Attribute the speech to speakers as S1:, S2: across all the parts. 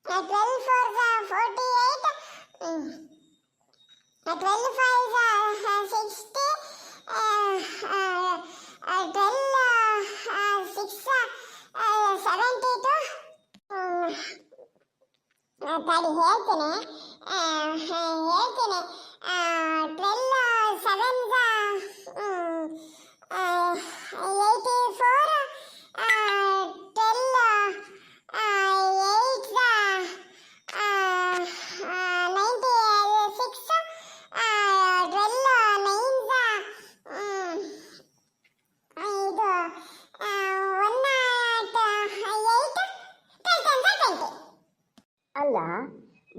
S1: 12 4 48, 12 5 60, 12 6 72. ತಡಿ ಹೇಳ್ತೇನೆ, ಹೇಳ್ತೇನೆ. 12 7 84, 12 8 96, 12 9 ಇದು 1 8 20.
S2: ಅಲ್ಲ,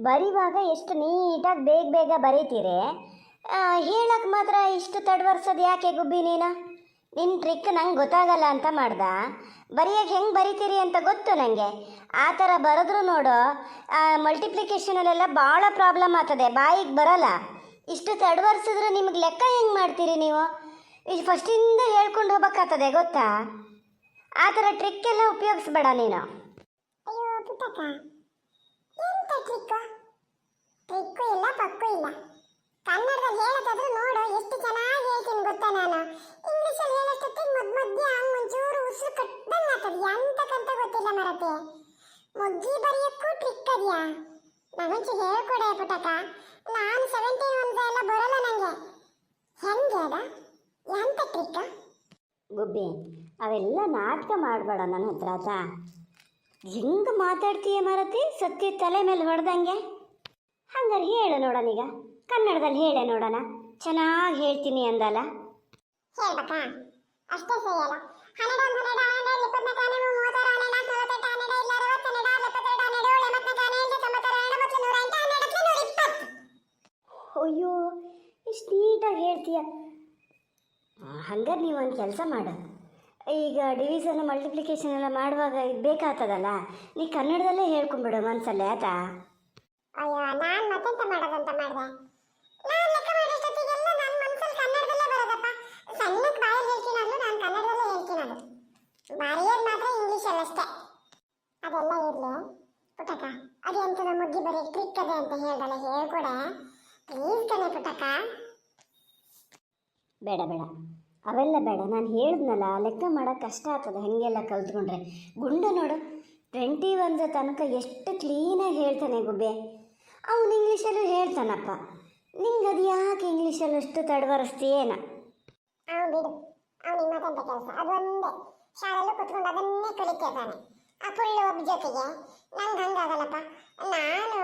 S2: ಬರೀವಾಗ ಎಷ್ಟು ನೀಟಾಗಿ ಬೇಗ ಬೇಗ ಬರೀತೀರಿ, ಹೇಳಕ್ಕೆ ಮಾತ್ರ ಇಷ್ಟು ತಡವರ್ಸೋದು ಯಾಕೆ ಗುಬ್ಬಿ ನೀನು? ನಿನ್ನ ಟ್ರಿಕ್ ನಂಗೆ ಗೊತ್ತಾಗಲ್ಲ ಅಂತ ಮಾಡ್ದ. ಬರೆಯೋಕ್ಕೆ ಹೆಂಗೆ ಬರಿತೀರಿ ಅಂತ ಗೊತ್ತು ನನಗೆ. ಆ ಥರ ಬರೆದ್ರು ನೋಡು, ಮಲ್ಟಿಪ್ಲಿಕೇಶನಲ್ಲೆಲ್ಲ ಭಾಳ ಪ್ರಾಬ್ಲಮ್ ಆಗ್ತದೆ, ಬಾಯಿಗೆ ಬರಲ್ಲ. ಇಷ್ಟು ತಡವರ್ಸಿದ್ರೆ ನಿಮಗೆ ಲೆಕ್ಕ ಹೆಂಗೆ ಮಾಡ್ತೀರಿ ನೀವು? ಇದು ಫಸ್ಟಿಂದ ಹೇಳ್ಕೊಂಡು ಹೋಗ್ಬೇಕಾಗ್ತದೆ ಗೊತ್ತಾ? ಆ ಥರ ಟ್ರಿಕ್ ಎಲ್ಲ ಉಪಯೋಗಿಸ್ಬೇಡ ನೀನು.
S1: ಅಯ್ಯೋ ಪುಟ್ಟಕ್ಕ, ಎಂತ ಟ್ರಿಕ್ಕು ಇಲ್ಲ ಪಕ್ಕು ಇಲ್ಲ. ಕನ್ನಡದಲ್ಲಿ ಹೇಳೋದಾದ್ರೂ ನೋಡು ಎಷ್ಟು ಚೆನ್ನಾಗಿ ಹೇಳ್ತೀನಿ ಗೊತ್ತಾ ನಾನು. ಇಂಗ್ಲೀಷಲ್ಲಿ ಹೇಳೋಷ್ಟೊತ್ತಿಗೆ ಮಧ್ಯ ಒಂಚೂರು ಉಸಿರು ಕಟ್ಟಂಗೆ ಆಗ್ತದೆ. ಎಂತಕ್ಕಂತ ಗೊತ್ತಿಲ್ಲ ಮರತೆ. ಮೊಗ್ಗಿ ಬರೆಯೋಕ್ಕೂ ಟ್ರಿಕ್ ಅದೆಯಾ? ನನಗೊಂಚೂರು ಹೇಳ್ಕೊಡೆ ಪುಟ್ಟಕ್ಕ. ನಾನು 17 ಒಂದು ಎಲ್ಲ ಬರೋಲ್ಲ ನನಗೆ. ಹೆಂಗೆ ಅದ? ಎಂತ ಟ್ರಿಕ್?
S2: ಗುಬ್ಬಿ, ಅವೆಲ್ಲ ನಾಟಕ ಮಾಡಬೇಡ ನನ್ನ ಹತ್ರ ಆತಾ. ಹೆಂಗೆ ಮಾತಾಡ್ತೀಯ ಮಾರತಿ, ಸತ್ಯ ತಲೆ ಮೇಲೆ ಹೊಡೆದಂಗೆ. ಹಂಗಾರೆ ಹೇಳು ನೋಡೋಣೀಗ, ಕನ್ನಡದಲ್ಲಿ ಹೇಳೆ ನೋಡೋಣ. ಚೆನ್ನಾಗಿ ಹೇಳ್ತೀನಿ ಅಂದಲ್ಲ.
S1: ಹೇಳ್ಬೇಕಾ? ಅಷ್ಟೇ ಸರಿಯಲ್ಲ. 12 12 12 24 32 48 48
S2: ಅಯ್ಯೋ, ಇಷ್ಟು ನೀಟಾಗಿ ಹೇಳ್ತೀಯ. ಹಂಗಾರೆ ನೀವು ಒಂದು ಕೆಲಸ ಮಾಡು, ಈಗ ಡಿವಿಷನ್ ಮಲ್ಟಿಪ್ಲಿಕೇಶನ್ ಎಲ್ಲ ಮಾಡುವಾಗ ಇದು ಬೇಕಾಗ್ತದಲ್ಲ, ನೀ ಕನ್ನಡದಲ್ಲೇ ಹೇಳ್ಕೊಂಬಿಡು ಮನಸ್ಸಲ್ಲೇ ಆಯ್ತಾ?
S1: ಅಯ್ಯೋ, ನಾನು ಮತ್ತೆಂತ ಮಾಡೋದಂತ ಮಾಡಿದೆ. ನಾನು ಲೆಕ್ಕ ಮಾಡೋಷ್ಟೊತ್ತಿಗೆಲ್ಲ ನನ್ನ ಮನಸ್ಸಲ್ಲಿ ಕನ್ನಡದಲ್ಲೇ ಬರೋದಪ್ಪ. ಸಣ್ಣಕ್ಕೆ ಬಾಯಲ್ಲಿ ಹೇಳ್ತೀನಂದ್ರೂ ನಾನು ಕನ್ನಡದಲ್ಲೇ ಹೇಳ್ತೀನದು. ಬರೆಯೋದು ಮಾತ್ರ ಇಂಗ್ಲೀಷಲ್ಲಿ ಅಷ್ಟೇ. ಅದೆಲ್ಲ ಇರಲಿ ಪುಟ್ಟಕ್ಕ, ಅದು ಎಂಥದ ಮುಗ್ಗಿ ಬರೀ ಟ್ರಿಕ್ ಅದೇ ಅಂತ ಹೇಳ್ದಲ್ಲ, ಹೇಳ್ಕೊಡೆ ಪ್ಲೀಸ್ ಕಣೆ ಪುಟ್ಟಕ್ಕ.
S2: ಬೇಡ ಬೇಡ, ಅವೆಲ್ಲ ಬೇಡ. ನಾನು ಹೇಳಿದ್ನಲ್ಲ, ಲೆಕ್ಕ ಮಾಡೋಕ್ಕೆ ಕಷ್ಟ ಆಗ್ತದೆ ಹಾಗೆಲ್ಲ ಕಲ್ತ್ಕೊಂಡ್ರೆ. ಗುಂಡು ನೋಡು 21 ತನಕ ಎಷ್ಟು ಕ್ಲೀನಾಗಿ ಹೇಳ್ತಾನೆ ಗುಬ್ಬೆ. ಅವನು ಇಂಗ್ಲೀಷಲ್ಲೂ ಹೇಳ್ತಾನಪ್ಪ. ನಿಂಗೆ ಅದು ಯಾಕೆ ಇಂಗ್ಲೀಷಲ್ಲಿ ಅಷ್ಟು ತಡವರಿಸ್ತೀಯೇನ?
S1: ಬಿಡು, ಅವನಿಗೆ ಮತ್ತೆಂತ ಕೆಲಸ? ಅದೊಂದೇ ಶಾಲೆಯಲ್ಲೂ ಕುತ್ಕೊಂಡು ಅದನ್ನೇ ಕಲಿತಿರ್ತಾನೆ. ಆ ಫುಲ್ಲು ಒಬ್ಬ ಜೊತೆಗೆ. ನಂಗೆ ಹಂಗಾಗಲ್ಲಪ್ಪ. ನಾನು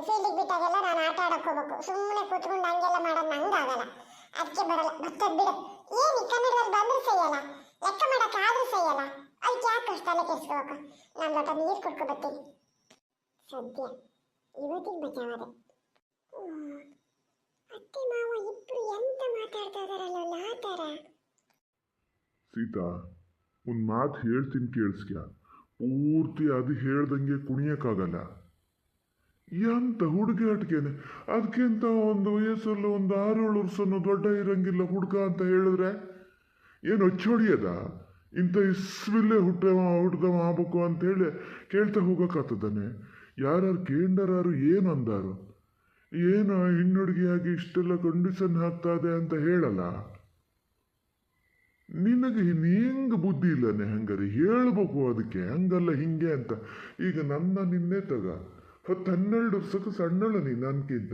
S1: ಫೀಲ್ಡಿಗೆ ಬಿಟ್ಟಾಗೆಲ್ಲ ನಾನು ಆಟ ಆಡಕ್ಕೆ ಹೋಗ್ಬೇಕು. ಸುಮ್ಮನೆ ಕೂತ್ಕೊಂಡು ಹಂಗೆಲ್ಲ ಮಾಡೋದು ನಂಗಾಗಲ್ಲ. ಅದಕ್ಕೆ ಬರಲ್ಲ. ಬರ್ತದೆ ಬಿಡು. ಏನು ಕನ್ನಡದಲ್ಲಿ ಬಂದರೂ ಸರಿಯಲ್ಲ, ಲೆಕ್ಕ ಮಾಡೋಕೆ ಆದರೂ ಸರಿಯಲ್ಲ. ಅದಕ್ಕೆ ಯಾಕೆ ಅಷ್ಟು ತಲೆ ಕೆಡಿಸ್ಕೋಬೇಕು? ನಾನು ಲೋಟ ನೀರು ಕುಡ್ಕೊ ಬರ್ತೀನಿ. ಸದ್ಯ ಇವತ್ತಿಗೆ ಬಚಾವಾದೆ. ಅತ್ತೆ ಮಾವ ಇಬ್ರು ಎಂತ ಮಾತಾಡ್ತಾ ಇದಾರಲ್ಲ ಆ ಥರ.
S3: ಸೀತಾ, ಒಂದು ಮಾತು ಹೇಳ್ತೀನಿ ಕೇಳಿಸ್ಕ್ಯಾ. ಪೂರ್ತಿ ಅದು ಹೇಳ್ದಂಗೆ ಕುಣಿಯೋಕ್ಕಾಗಲ್ಲ. ಎಂತ ಹುಡುಗಾಟಿಕೆನೆ. ಅದಕ್ಕಿಂತ ಒಂದು ವಯಸ್ಸಲ್ಲಿ ಒಂದು 6-7 ವರ್ಷನೂ ದೊಡ್ಡ ಇರಂಗಿಲ್ಲ ಹುಡುಗ ಅಂತ ಹೇಳಿದ್ರೆ ಏನು ಹೊಚ್ಚೊಡಿಯದ? ಇಂಥ ಇಸ್ವಿಲ್ಲೇ ಹುಟ್ಟಿದವ ಆಗ್ಬೇಕು ಅಂತೇಳಿ ಕೇಳ್ತಾ ಹೋಗೋಕ್ಕಾಗ್ತದಾನೆ? ಯಾರು ಕೇಂಡರಾರು ಏನು ಅಂದಾರು? ಏನು ಹೆಣ್ಣುಡುಗಿಯಾಗಿ ಇಷ್ಟೆಲ್ಲ ಕಂಡೀಷನ್ ಹಾಕ್ತಾದೆ ಅಂತ ಹೇಳಲ್ಲ. ನಿನಗೆ ಹೆಂಗೆ ಬುದ್ಧಿ ಇಲ್ಲನೆ? ಹಂಗಾರೆ ಹೇಳ್ಬೇಕು ಅದಕ್ಕೆ, ಹಂಗಲ್ಲ ಹಿಂಗೆ ಅಂತ. ಈಗ ನಿನ್ನೆ ತಗ 10-12 ವರ್ಷಕ್ಕೆ ಸಣ್ಣಳು ನೀನು ನನ್ಕಿಂತ.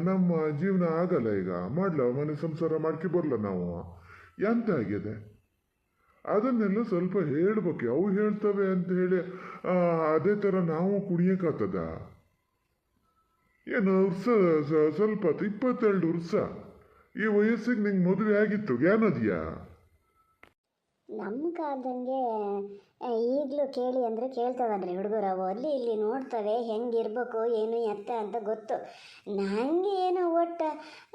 S3: ನಮ್ಮ ಜೀವನ ಆಗಲ್ಲ ಈಗ, ಮಾಡ್ಲ ಮನೆ ಸಂಸಾರ ಮಾಡ್ಕೊ ಬರಲ್ಲ ನಾವು. ಎಂತ ಆಗಿದೆ ಅದನ್ನೆಲ್ಲ ಸ್ವಲ್ಪ ಹೇಳ್ಬೇಕು. ಅವು ಹೇಳ್ತವೆ ಅಂತ ಹೇಳಿ ಅದೇ ಥರ ನಾವು ಕುಣಿಯೋಕ್ಕಾಗ್ತದ? ವರ್ಷ ಸ್ವಲ್ಪ 22 ವರ್ಷ ಈ ವಯಸ್ಸಿಗೆ ನಿಂಗೆ ಮದುವೆ ಆಗಿತ್ತು, ಜ್ಞಾನದಿಯಾ?
S2: ನಮ್ಮ ಕಾಲದಂಗೆ ಈಗಲೂ ಕೇಳಿ ಅಂದರೆ ಕೇಳ್ತವನ್ರಿ ಹುಡುಗರವು. ಅಲ್ಲಿ ಇಲ್ಲಿ ನೋಡ್ತವೆ ಹೆಂಗಿರ್ಬೇಕು ಏನು ಎತ್ತ ಅಂತ ಗೊತ್ತು. ನನಗೆ ಏನು ಒಟ್ಟು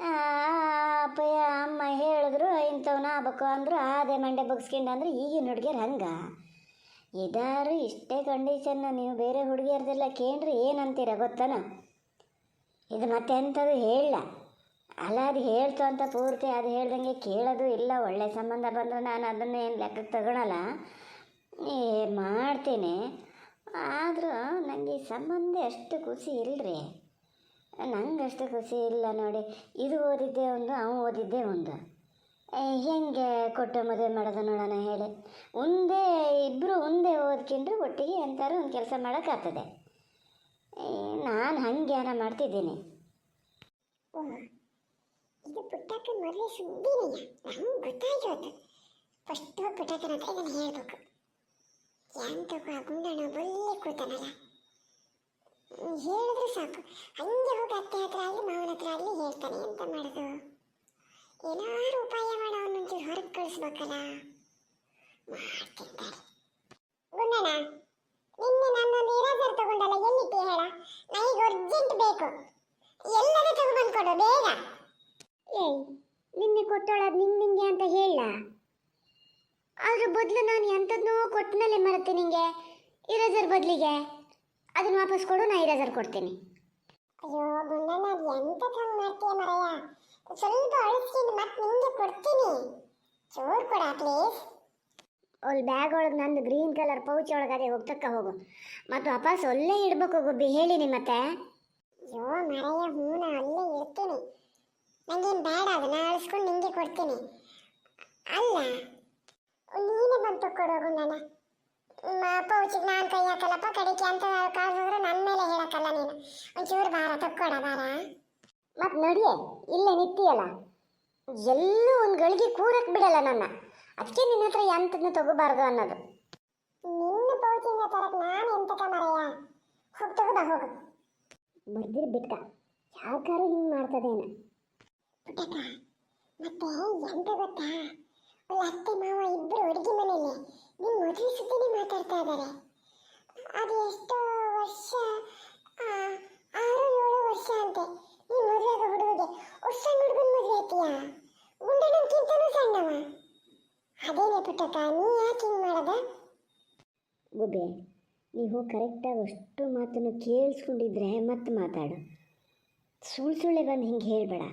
S2: ಅಪ್ಪಯ್ಯ ಅಮ್ಮ ಹೇಳಿದ್ರು ಇಂಥವನ್ನ ಆಗ್ಬೇಕು ಅಂದರು, ಅದೇ ಮಂಡೆ ಬಗ್ಸ್ಕೊಂಡು ಅಂದ್ರೆ ಈಗಿನ ಹುಡುಗಿಯರು ಹಂಗೆ ಇದಾರು. ಇಷ್ಟೇ ಕಂಡೀಷನ್ನು ನೀವು ಬೇರೆ ಹುಡುಗಿಯರ್ದೆಲ್ಲ ಕೇಳ್ರಿ ಏನಂತೀರ ಗೊತ್ತಾನ? ಇದು ಮತ್ತೆ ಎಂಥದ್ದು ಹೇಳ ಅಲ್ಲ, ಅದು ಹೇಳ್ತು ಅಂತ ಪೂರ್ತಿ ಅದು ಹೇಳ್ದಂಗೆ ಕೇಳೋದು ಇಲ್ಲ. ಒಳ್ಳೆ ಸಂಬಂಧ ಬಂದರೆ ನಾನು ಅದನ್ನು ಏನು ಲೆಕ್ಕಕ್ಕೆ ತಗೊಳಲ್ಲ, ಮಾಡ್ತೀನಿ. ಆದರೂ ನನಗೆ ಈ ಸಂಬಂಧ ಅಷ್ಟು ಖುಷಿ ಇಲ್ಲರಿ. ನಂಗೆ ಅಷ್ಟು ಖುಷಿ ಇಲ್ಲ ನೋಡಿ. ಇದು ಓದಿದ್ದೇ ಒಂದು, ಅವ ಓದಿದ್ದೇ ಒಂದು. ಹೆಂಗೆ ಕೊಟ್ಟು ಮದುವೆ ಮಾಡೋದು ನೋಡೋಣ ಹೇಳಿ. ಒಂದೇ ಇಬ್ಬರು ಒಂದೇ ಓದ್ಕೊಂಡ್ರೆ ಒಟ್ಟಿಗೆ ಎಂತಾರು ಒಂದು ಕೆಲಸ ಮಾಡೋಕ್ಕಾಗ್ತದೆ. ನಾನು ಹಂಗೆ ಏನ ಮಾಡ್ತಿದ್ದೀನಿ.
S1: ಓ, ಇದು ಪುಟ್ಟಕ್ಕ ಮದುವೆ ಸುದ್ದಿನಿಯ ನಂಗೆ ಗೊತ್ತಾಯ್ತು. ಫಸ್ಟ್ ಹೋಗಿ ಪುಟ್ಟಕ್ಕನ ಹತ್ರ ಇದನ್ನು ಹೇಳ್ಬೇಕು. ಎಂತಕ್ಕೂ ಆ ಗುಂಡಣ್ಣ ಬಲ್ಲಿ ಕೂತಾನಲ್ಲ, ಹೇಳಿದ್ರೆ ಸಾಕು, ಹಂಗೆ ಹೋಗಿ ಅತ್ತೆ ಹತ್ರ ಆಗಲಿ ಮಾವನ ಹತ್ರ ಆಗಲಿ ಹೇಳ್ತಾನೆ. ಎಂತ ಮಾಡೋದು, ಏನಾರು ಉಪಾಯ ಮಾಡೋ ಅವನೊಂಚೂರು ಹೊರಗೆ ಕಳಿಸ್ಬೇಕಲ್ಲ. ಮಾಡ್ತಿರ್ತಾರೆ. ಗುಂಡಣ್ಣ, ನಿನ್ನೆ ನಾನೊಂದು ಇರಾಜರ್ ತಗೊಂಡಲ್ಲ, ಎಲ್ಲಿಟ್ಟು ಹೇಳ? ನನಗೆ ಅರ್ಜೆಂಟ್ ಬೇಕು, ಎಲ್ಲರೂ ತಗೊಂಡ್ಬಂದು ಕೊಡು ಬೇಗ.
S2: ಏಯ್, ನಿನ್ನೆ ಕೊಟ್ಟೋಳದು ನಿಂಗೆ ಅಂತ ಹೇಳ. ಅದ್ರ ಬದಲು ನಾನು ಎಂಥದ್ನೋ ಕೊಟ್ಟನಲ್ಲೇ ಮರತ್ತೆ ನಿಂಗೆ ಇರೋಜರ್ ಬದಲಿಗೆ. ಅದನ್ನು ವಾಪಸ್ ಕೊಡು, ನಾ ಇರೋಜರ್ ಕೊಡ್ತೀನಿ.
S1: ಅಯ್ಯೋ ಗುಂಡಣ್ಣ, ಅದು ಎಂತ ಹಂಗೆ ಮಾಡ್ತೀಯ ಮರಯ್ಯ? ಸ್ವಲ್ಪ ಅಳಿಸ್ಕೊಂಡು ಮತ್ತೆ ನಿಂಗೆ ಕೊಡ್ತೀನಿ, ಚೂರು ಕೊಡ ಪ್ಲೀಸ್.
S2: ಅಲ್ಲಿ ಬ್ಯಾಗ್ ಒಳಗೆ ನಂದು ಗ್ರೀನ್ ಕಲರ್ ಪೌಚ್ ಒಳಗೆ ಅದೇ ಹೋಗ್ತಕ್ಕ ಹೋಗು. ಮತ್ತು ವಾಪಸ್ ಒಳ್ಳೆ ಇಡ್ಬೇಕು ಗುಬ್ಬಿ, ಹೇಳಿನಿ ಮತ್ತೆ.
S1: ಅಯ್ಯೋ ಮರಯ್ಯ, ಹ್ಞೂ ನಾ ಅಲ್ಲೇ ಇಡ್ತೀನಿ, ನಂಗೇನು ಬೇಡ, ಅದು ನಾ ಅಳಿಸ್ಕೊಂಡು ನಿಂಗೆ ಕೊಡ್ತೀನಿ. ಅಲ್ಲ, ನೀನೇ ಬಂದು ಕೊಡೋ ಗುಂಡಣ್ಣ. ಪೌಚಿಗೆ ನಾನು ಕೈ ಹಾಕಲ್ಲಪ್ಪ, ಕಡೆಗೆ ಅಂತ ಕಾಸಿದ್ರೆ ನನ್ನ ಮೇಲೆ ಹೇಳಕ್ಕಲ್ಲ ನೀನು. ಒಂಚೂರು ಭಾರ ತಕ್ಕೊಡ ಭಾರ.
S2: ಮತ್ತು ನಡಿಯೇ, ಇಲ್ಲೇ ನಿಂತಿಯಲ್ಲ, ಎಲ್ಲೂ ಒಂದು ಗಳಿಗೆ ಕೂರಕ್ಕೆ ಬಿಡಲ್ಲ ನನ್ನ. ಅದಕ್ಕೆ ನಿನ್ನ ಹತ್ರ ಎಂಥದನ್ನ ತಗೋಬಾರ್ದು ಅನ್ನೋದು.
S1: ನಿನ್ನ ಪೌಚಿಂದ ತರಕ್ಕೆ ನಾನು ಎಂತಕ ಮರಯ್ಯ? ಹೋಗಿ ತಗೋಬಾ ಹೋಗು.
S2: ಬರ್ದಿರ್ ಬಿಟ್ಟ ಯಾಕಾರು ಹಿಂಗೆ ಮಾಡ್ತದೇನ
S1: ಪುಟ್ಟಕ್ಕ, ಮತ್ತೆ ಎಂತ ಗೊತ್ತಾ, ಒಂದು ಅತ್ತೆ ಮಾವ ಇಬ್ಬರು ಅಡುಗೆ ಮನೆಯಲ್ಲಿ ನಿಮ್ಮ ಮದುವೆ ಸುದ್ದಿನೇ ಮಾತಾಡ್ತಾ ಇದ್ದಾರೆ. ಅದು ಎಷ್ಟೋ ವರ್ಷ, 6-7 ವರ್ಷ ಅಂತೆ ನೀನು ಮದುವೆ ಆಗೋ ಹುಡುಗಿಗೆ. ಹೊಸ ಹುಡುಗನ ಮದುವೆ ಆಯ್ತೀಯಾ? ಗುಂಡಣ್ಣಕ್ಕಿಂತನೂ ಸಣ್ಣವ. ಅದೇನೇ ಪುಟ್ಟಕ್ಕ, ನೀ ಯಾಕೆ ಹಿಂಗೆ ಮಾಡದ?
S2: ಗುಬ್ಬೆ, ನೀವು ಕರೆಕ್ಟಾಗಿ ಅಷ್ಟು ಮಾತನ್ನು ಕೇಳಿಸ್ಕೊಂಡಿದ್ರೆ ಮತ್ತೆ ಮಾತಾಡು. ಸುಳ್ಳೆ ಬಂದು ಹಿಂಗೆ ಹೇಳಬೇಡ.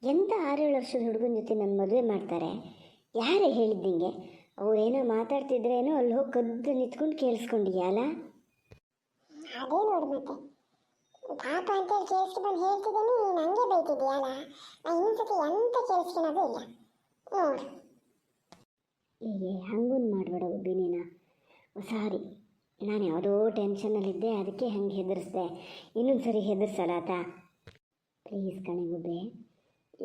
S2: ಎಂಥ 6-7 ವರ್ಷದ ಹುಡುಗನ ಜೊತೆ ನನ್ನ ಮದುವೆ ಮಾಡ್ತಾರೆ? ಯಾರೇ ಹೇಳಿದ್ದಿಂಗೆ? ಅವರೇನೋ ಮಾತಾಡ್ತಿದ್ರೇನೋ ಅಲ್ಲಿ ಹೋಗಿ ಕದ್ದು ನಿಂತ್ಕೊಂಡು ಕೇಳಿಸ್ಕೊಂಡಿಯಲ್ಲ?
S1: ಅದೇ ನೋಡು ಮತ್ತೆ, ಪಾಪ ಅಂತೇಳಿ ಕೇಳಿಸ್ಕೊಂಡು ಬಂದು ಹೇಳ್ತಿದ್ದೀನಿ, ನೀನು ಹಂಗೆ ಬೈತಿದ್ದೀಯಲ್ಲ. ನಾ ಇನ್ನೊಂದ್ಸತಿ ಎಂತ ಕೇಳಿಸ್ಕೊಳೋದು ಇಲ್ಲ ನೋಡು.
S2: ಹಂಗೊಂದು ಮಾಡಬೇಡ ಗುಬ್ಬಿ ನೀನು. ಸಾರಿ, ನಾನು ಯಾವುದೋ ಟೆನ್ಷನಲ್ಲಿದ್ದೆ, ಅದಕ್ಕೆ ಹಂಗೆ ಹೆದರಿಸ್ದೆ. ಇನ್ನೊಂದು ಸರಿ ಹೆದರ್ಸಲಾತ ಪ್ಲೀಸ್ ಕಣೆ ಗುಬ್ಬೆ.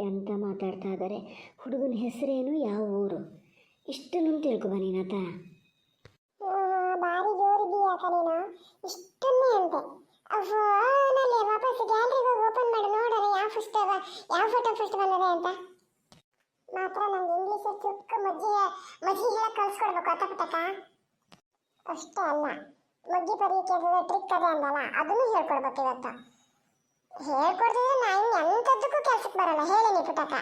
S2: ಎಂತ ಮಾತಾಡ್ತಾ ಇದ್ದಾರೆ? ಹುಡುಗನ ಹೆಸರೇನು, ಯಾವ ಊರು, ಇಷ್ಟನ್ನು ತಿಳ್ಕೊಬ ನೀನಾತ.
S1: ಭಾರಿ ಜೋರಿದ್ದೀಯಾಕ ನೀನು, ಇಷ್ಟನ್ನೇ ಅಂತೆ. ಫೋನಲ್ಲಿ ವಾಪಸ್ ಗ್ಯಾಲರಿಗೆ ಹೋಗಿ ಓಪನ್ ಮಾಡಿ ನೋಡೋಣ ಯಾವ ಫೋಟೋ ಫಸ್ಟ್ ಬಂದಿದೆ ಅಂತ. ಮಾತ್ರ ನಂಗೆ ಇಂಗ್ಲೀಷ್ ಚುಕ್ಕ ಮಜ್ಜಿಗೆ ಹೇಳಕ್ಕೆ ಕಲಿಸ್ಕೊಡ್ಬೇಕು ಅತ್ತ ಪುಟ್ಟಕ್ಕ. ಅಷ್ಟೇ ಅಲ್ಲ, ಮಗ್ಗಿ ಪರೀಕ್ಷೆ ಟ್ರಿಕ್ ಅದೇ ಅಂದಲ್ಲ, ಅದನ್ನು ಹೇಳ್ಕೊಡ್ಬೇಕು ಇವತ್ತು. ಹೇಳ್ಕೊಡ್ತಿದ್ರೆ ನಾ ಇನ್ನು ಎಂಥದ್ದಕ್ಕೂ ಕೆಲ್ಸಕ್ಕೆ ಬರಲ್ಲ, ಹೇಳಿ ಪುಟ್ಟಕ್ಕ.